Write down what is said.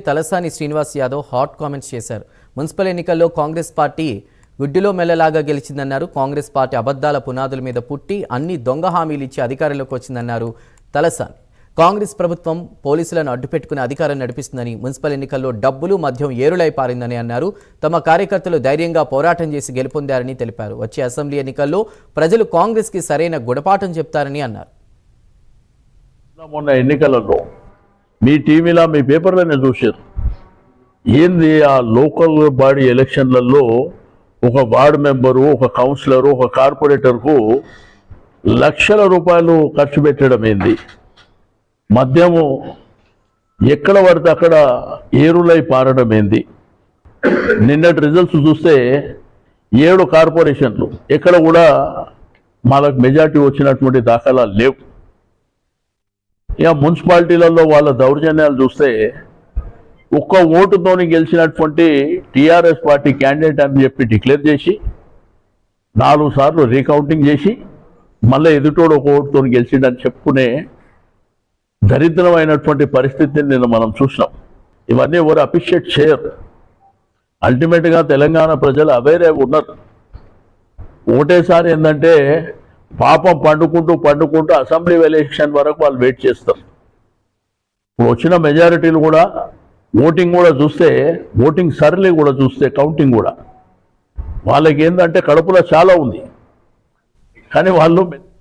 Talasani Srinivas Yadav hot comments చేశారు. Municipal ఎన్నికల్లో Congress party గుడ్డిలో మెల్లలాగా గెలిచిందన్నారు. Congress party అబద్ధాల పునాదుల మీద పుట్టి అన్ని దొంగ హామీలు ఇచ్చి అధికారంలోకి వచ్చిందన్నారు తలసాని. కాంగ్రెస్ ప్రభుత్వం పోలీసులను అడ్డుపెట్టుకుని అధికారం నడిపిస్తుందని, మున్సిపల్ ఎన్నికల్లో డబ్బులు మద్యం ఏరులై పారిందని అన్నారు. తమ కార్యకర్తలు ధైర్యంగా పోరాటం చేసి గెలుపొందారని తెలిపారు. వచ్చే అసెంబ్లీ ఎన్నికల్లో ప్రజలు కాంగ్రెస్కి సరైన గుణపాఠం చెప్తారని అన్నారు. మొన్న ఎన్నికలలో మీ టీవీలో మీ పేపర్లోనే చూశారు. ఏంది ఆ లోకల్ బాడీ ఎలక్షన్లలో ఒక వార్డు మెంబరు, ఒక కౌన్సిలరు, ఒక కార్పొరేటర్కు లక్షల రూపాయలు ఖర్చు పెట్టడం ఏంది? మద్యము ఎక్కడ పడితే అక్కడ ఏరులై పారడం ఏంది? నిన్నటి రిజల్ట్స్ చూస్తే 7 కార్పొరేషన్లు ఎక్కడ కూడా మనకు మెజార్టీ వచ్చినటువంటి దాఖలాలు లేవు. ఇక మున్సిపాలిటీలలో వాళ్ళ దౌర్జన్యాలు చూస్తే ఒక్క ఓటుతోని గెలిచినటువంటి టీఆర్ఎస్ పార్టీ క్యాండిడేట్ అని చెప్పి డిక్లేర్ చేసి 4 సార్లు రీకౌంటింగ్ చేసి మళ్ళీ ఎదుటోడు ఒక ఓటుతో గెలిచిండని చెప్పుకునే దరిద్రమైనటువంటి పరిస్థితిని నిన్న మనం చూసినాం. ఇవన్నీ ఎవరు అప్రిషియేట్ చేయరు. అల్టిమేట్గా తెలంగాణ ప్రజలు అవేరే ఉన్నారు. ఒకటేసారి ఏంటంటే పాపం పండుకుంటూ అసెంబ్లీ ఎలక్షన్ వరకు వాళ్ళు వెయిట్ చేస్తారు. ఇప్పుడు వచ్చిన మెజారిటీలు కూడా ఓటింగ్ కూడా చూస్తే, ఓటింగ్ సరళి కూడా చూస్తే, కౌంటింగ్ కూడా వాళ్ళకి ఏంటంటే కడుపులో చాలా ఉంది, కానీ వాళ్ళు